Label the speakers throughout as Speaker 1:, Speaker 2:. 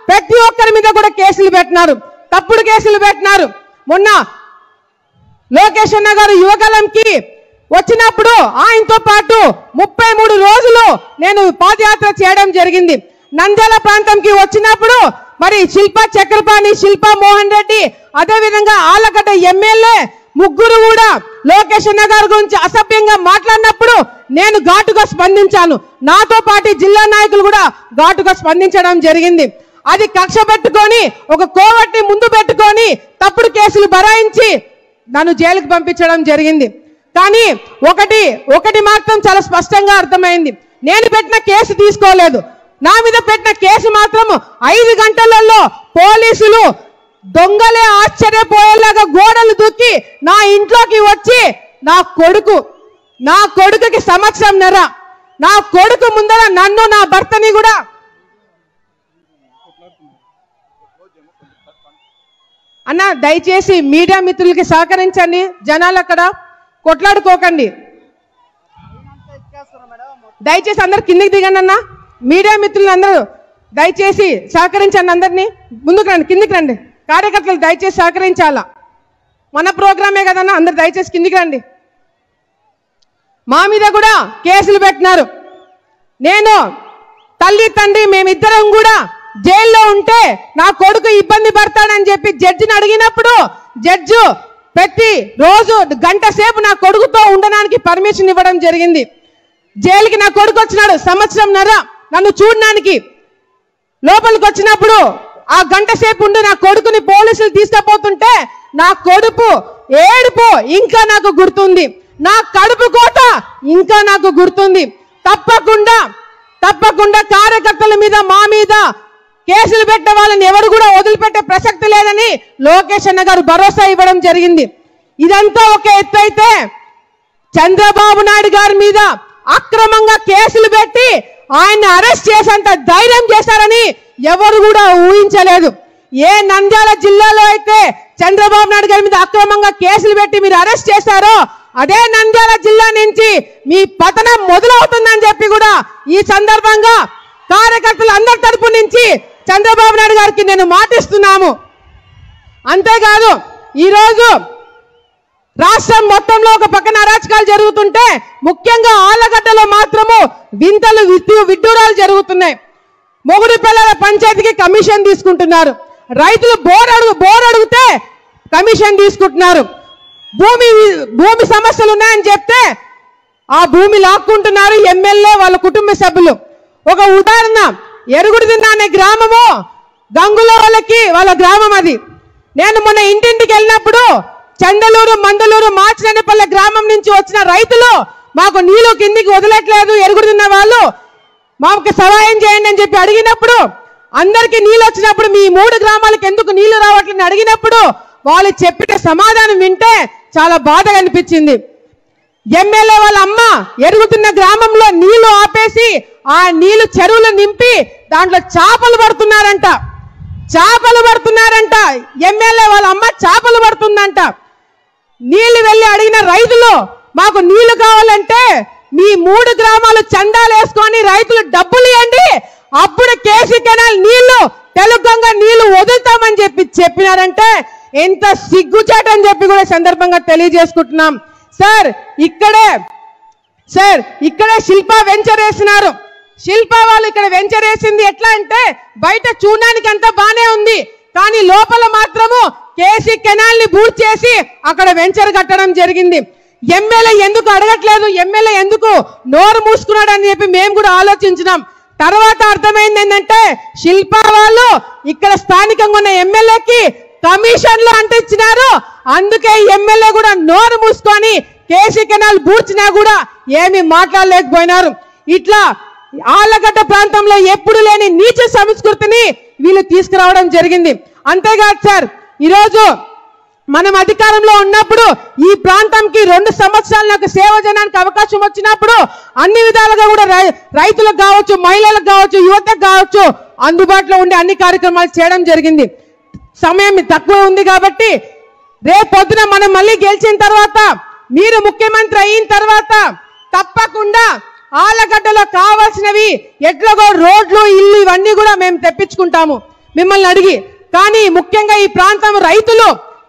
Speaker 1: ప్రతి ఒక్కరి మీద కూడా కేసులు పెట్టినారు, తప్పుడు కేసులు పెట్టినారు. మొన్న లోకేష్ అన్న గారు యువగలంకి వచ్చినప్పుడు ఆయనతో పాటు 33 రోజులు నేను పాదయాత్ర చేయడం జరిగింది. నంద్యాల ప్రాంతంకి వచ్చినప్పుడు మరి శిల్పా చక్రపాణి, శిల్పా మోహన్ రెడ్డి, అదేవిధంగా ఆలగడ్డ ఎమ్మెల్యే ముగ్గురు కూడా లోకేష్ అన్న గారి గురించి అసభ్యంగా మాట్లాడినప్పుడు నేను ఘాటుగా స్పందించాను. నాతో పాటు జిల్లా నాయకులు కూడా ఘాటుగా స్పందించడం జరిగింది. అది కక్ష పెట్టుకొని ఒక కోవట్ని ముందు పెట్టుకొని తప్పుడు కేసులు బరాయించి నన్ను జైలుకు పంపించడం జరిగింది. కానీ ఒకటి మాత్రం చాలా స్పష్టంగా అర్థమైంది, నేను పెట్టిన కేసు తీసుకోలేదు. నా మీద పెట్టిన కేసు మాత్రం 5 గంటలలో పోలీసులు దొంగలే ఆశ్చర్యపోయేలాగా గోడలు దూకి నా ఇంట్లోకి వచ్చి నా కొడుకుకి సంవత్సరంన్నర, నా కొడుకు ముందర నన్ను నా భర్తని కూడా అన్న దయచేసి మీడియా మిత్రులకి సహకరించండి, జనాలు అక్కడ కొట్లాడుకోకండి. దయచేసి అందరు కిందికి దిగండి అన్న. మీడియా మిత్రులు అందరూ దయచేసి సహకరించండి, అందరినీ ముందుకు రండి, కిందికి రండి. కార్యకర్తలు దయచేసి సహకరించాలా, మన ప్రోగ్రామే కదన్నా, అందరు దయచేసి కిందికి రండి. మా మీద కూడా కేసులు పెట్టినారు. నేను తల్లి తండ్రి మేమిద్దరం కూడా జైల్లో ఉంటే నా కొడుకు ఇబ్బంది పడతాడని చెప్పి జడ్జిని అడిగినప్పుడు జడ్జి ప్రతి రోజు గంట సేపు నా కొడుకుతో ఉండడానికి పర్మిషన్ ఇవ్వడం జరిగింది. జైలుకి నా కొడుకు వచ్చినాడు, సంవత్సరంన్నర నన్ను చూడడానికి. లోపలికి వచ్చినప్పుడు ఆ గంట సేపు ఉండి నా కొడుకుని పోలీసులు తీసుకుపోతుంటే నా కొడుకు ఏడుపు ఇంకా నాకు గుర్తుంది, నా కడుపు కోట ఇంకా నాకు గుర్తుంది. తప్పకుండా కార్యకర్తల మీద మా మీద కేసులు పెట్టే వాళ్ళని ఎవరు కూడా వదిలిపెట్టే ప్రసక్తి లేదని లోకేష్ అన్న గారు భరోసా ఇవ్వడం జరిగింది. ఇదంతా ఒక ఎత్తు అయితే చంద్రబాబు నాయుడు గారి మీద అక్రమంగా కేసులు పెట్టి ఆయన్ని అరెస్ట్ చేసేంత ధైర్యం చేశారని ఎవరు కూడా ఊహించలేదు. ఏ నంద్యాల జిల్లాలో అయితే చంద్రబాబు నాయుడు గారి మీద అక్రమంగా కేసులు పెట్టి మీరు అరెస్ట్ చేశారో అదే నంద్యాల జిల్లా నుంచి మీ పతనం మొదలవుతుందని చెప్పి కూడా ఈ సందర్భంగా కార్యకర్తలు అందరి తరపు నుంచి చంద్రబాబు నాయుడు గారికి నేను మాటిస్తున్నాము. అంతేకాదు ఈరోజు రాష్ట్రం మొత్తంలో ఒక పక్కన అరాచకాలు జరుగుతుంటే ముఖ్యంగా ఆళ్లగడ్డలో మాత్రము వింతలు విడ్డూరాలు జరుగుతున్నాయి. మొగుడు పిల్లల పంచాయతీకి కమిషన్ తీసుకుంటున్నారు, రైతులు బోర్ అడిగితే కమిషన్ తీసుకుంటున్నారు, భూమి సమస్యలు ఉన్నాయని చెప్తే ఆ భూమి లాక్కుంటున్నారు ఎమ్మెల్యే వాళ్ళ కుటుంబ సభ్యులు. ఒక ఉదాహరణ, ఎరుగుడిదిన్న అనే గ్రామము గంగుల వాళ్ళ గ్రామం అది. నేను మొన్న ఇంటింటికి వెళ్ళినప్పుడు చండలూరు, మండలూరు, మార్చినేపల్లె గ్రామం నుంచి వచ్చిన రైతులు మాకు నీళ్లు కిందికి వదలట్లేదు, ఎరుగుడిదిన్న వాళ్ళు మాకు సహాయం చేయండి అని చెప్పి అడిగినప్పుడు, అందరికీ నీళ్ళు వచ్చినప్పుడు మీ 3 గ్రామాలకు ఎందుకు నీళ్లు రావట్లని అడిగినప్పుడు వాళ్ళు చెప్పిన సమాధానం వింటే చాలా బాధగా అనిపించింది. ఎమ్మెల్యే వాళ్ళ అమ్మ ఎరుగుతున్న గ్రామంలో నీళ్లు ఆపేసి ఆ నీళ్లు చెరువులు నింపి దాంట్లో చేపలు పడుతున్నారంట. ఎమ్మెల్యే వాళ్ళ అమ్మ చేపలు పడుతుందంట. నీళ్లు వెళ్ళి అడిగిన రైతులు మాకు నీళ్లు కావాలంటే మీ 3 గ్రామాలు చందాలు వేసుకొని రైతులు డబ్బులు ఇవ్వండి, అప్పుడు కేసీ కెనాల్ నీళ్లు తెలుగంగా నీళ్లు వదులుతామని చెప్పినారంటే ఎంత సిగ్గుచాటని చెప్పి కూడా సందర్భంగా తెలియజేసుకుంటున్నాం. సార్ ఇక్కడే శిల్పా వెంచర్ వేసినారు. శిల్పా వాళ్ళు ఇక్కడ వెంచర్ వేసింది ఎట్లా అంటే బయట చూడడానికి అంతా బానే ఉంది, కానీ లోపల మాత్రము కేసీ కెనాల్ ని బూట్ చేసి అక్కడ వెంచర్ కట్టడం జరిగింది. ఎమ్మెల్యే ఎందుకు అడగట్లేదు, ఎమ్మెల్యే ఎందుకు నోరు మూసుకున్నాడు అని చెప్పి మేము కూడా ఆలోచించినాం. తర్వాత అర్థమైంది ఏంటంటే శిల్పా వాళ్ళు ఇక్కడ స్థానికంగా ఉన్న ఎమ్మెల్యేకి కమిషన్లు అంటించినారు. అందుకే ఎమ్మెల్యే కూడా నోరు మూసుకొని కేసీ కెనాల్ బూర్చినా కూడా ఏమీ మాట్లాడలేకపోయినారు. ఇట్లా ఆళ్లగడ్డ ప్రాంతంలో ఎప్పుడు లేని నీచ సంస్కృతిని వీళ్ళు తీసుకురావడం జరిగింది. అంతేకాదు సార్, ఈరోజు మనం అధికారంలో ఉన్నప్పుడు ఈ ప్రాంతంకి 2 సంవత్సరాలు నాకు సేవ చేయడానికి అవకాశం వచ్చినప్పుడు అన్ని విధాలుగా కూడా రైతులకు కావచ్చు, మహిళలకు కావచ్చు, యువతకు కావచ్చు అందుబాటులో ఉండే అన్ని కార్యక్రమాలు చేయడం జరిగింది. సమయం తక్కువ ఉంది కాబట్టి రేపొద్దున మనం మళ్ళీ గెలిచిన తర్వాత మీరు ముఖ్యమంత్రి అయిన తర్వాత తప్పకుండా ఆళ్లగడ్డలో కావాల్సినవి ఎట్లాగో రోడ్లు, ఇల్లు ఇవన్నీ కూడా మేము తెప్పించుకుంటాము. మిమ్మల్ని అడిగి. కానీ ముఖ్యంగా ఈ ప్రాంతం రైతులు,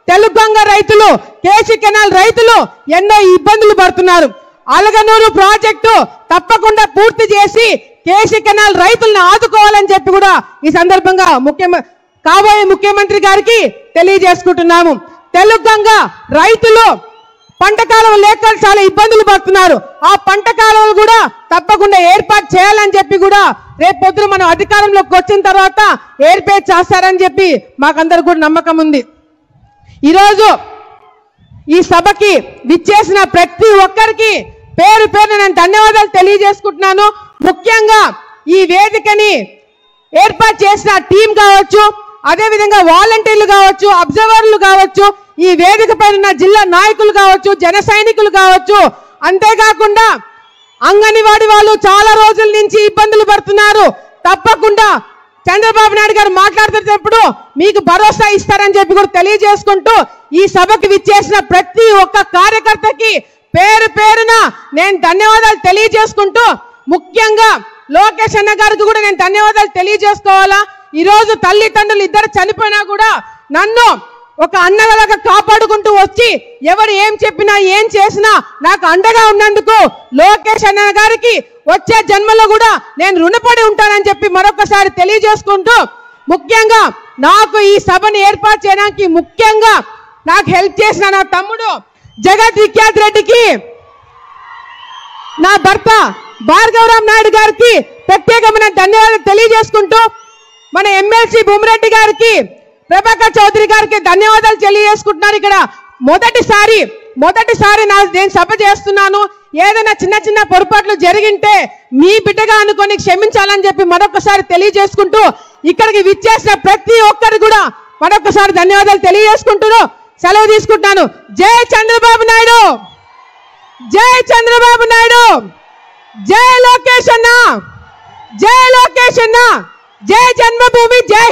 Speaker 1: తెలుగంగ రైతులు, కేసీ కెనాల్ రైతులు ఎన్నో ఇబ్బందులు పడుతున్నారు. అలగనూరు ప్రాజెక్టు తప్పకుండా పూర్తి చేసి కేసీ కెనాల్ రైతులను ఆదుకోవాలని చెప్పి కూడా ఈ సందర్భంగా కాబోయే ముఖ్యమంత్రి గారికి తెలియజేసుకుంటున్నాము. తెలుగంగ రైతులు పంట కాలువ లేక చాలా ఇబ్బందులు పడుతున్నారు. ఆ పంట కాలువలు కూడా తప్పకుండా ఏర్పాటు చేయాలని చెప్పి కూడా రేపు పొద్దున మనం అధికారంలోకి వచ్చిన తర్వాత ఏర్పాటు చేస్తారని చెప్పి మాకందరికి కూడా నమ్మకం ఉంది. ఈరోజు ఈ సభకి విచ్చేసిన ప్రతి ఒక్కరికి పేరు పేరున నేను ధన్యవాదాలు తెలియజేసుకుంటున్నాను. ముఖ్యంగా ఈ వేదికని ఏర్పాటు చేసిన టీం కావచ్చు, అదేవిధంగా వాలంటీర్లు కావచ్చు, అబ్జర్వర్లు కావచ్చు, ఈ వేదిక పైన జిల్లా నాయకులు కావచ్చు, జన సైనికులు కావచ్చు, అంతేకాకుండా అంగన్వాడీ వాళ్ళు చాలా రోజుల నుంచి ఇబ్బందులు పడుతున్నారు. తప్పకుండా చంద్రబాబు నాయుడు గారు మాట్లాడుతున్నప్పుడు మీకు భరోసా ఇస్తారని చెప్పి కూడా తెలియజేసుకుంటూ ఈ సభకి విచ్చేసిన ప్రతి ఒక్క కార్యకర్తకి పేరు పేరున నేను ధన్యవాదాలు తెలియజేసుకుంటూ, ముఖ్యంగా లోకేష్ అన్న గారికి కూడా నేను ధన్యవాదాలు తెలియజేసుకోవాలా. ఈరోజు తల్లిదండ్రులు ఇద్దరు చనిపోయినా కూడా నన్ను ఒక అన్నలాగా కాపాడుకుంటూ వచ్చి ఎవరు ఏం చెప్పినా ఏం చేసినా నాకు అండగా ఉన్నందుకు లోకేష్ అన్న గారికి వచ్చే జన్మలో కూడా నేను రుణపడి ఉంటానని చెప్పి మరొకసారి తెలియజేసుకుంటూ, ముఖ్యంగా నాకు ఈ సభను ఏర్పాటు చేయడానికి ముఖ్యంగా నాకు హెల్ప్ చేసిన నా తమ్ముడు జగత్ విఖ్యాత్ రెడ్డికి, నా భర్త భార్గవరామ్ నాయుడు గారికి ప్రత్యేకమైన ధన్యవాదాలు తెలియజేసుకుంటూ, మన ఎమ్మెల్సీ భూమిరెడ్డి గారికి, ప్రభాకర్ చౌదరి గారికి ధన్యవాదాలు తెలియజేసుకుంటున్నారు. ఇక్కడ మొదటిసారి నేను సభ చేస్తున్నాను. ఏదైనా చిన్న చిన్న పొరపాట్లు జరిగింటే మీ బిడ్డగా అనుకొని క్షమించాలని చెప్పి మరొకసారి తెలియజేసుకుంటూ, ఇక్కడికి విచ్చేసిన ప్రతి ఒక్కరు కూడా మరొకసారి ధన్యవాదాలు తెలియజేసుకుంటూ సెలవు తీసుకుంటున్నాను. జై చంద్రబాబు నాయుడు, జై చంద్రబాబు నాయుడు, జై లోకేష్ అన్న, జై లోకేష్ అన్న, జై జన్మభూమి, జై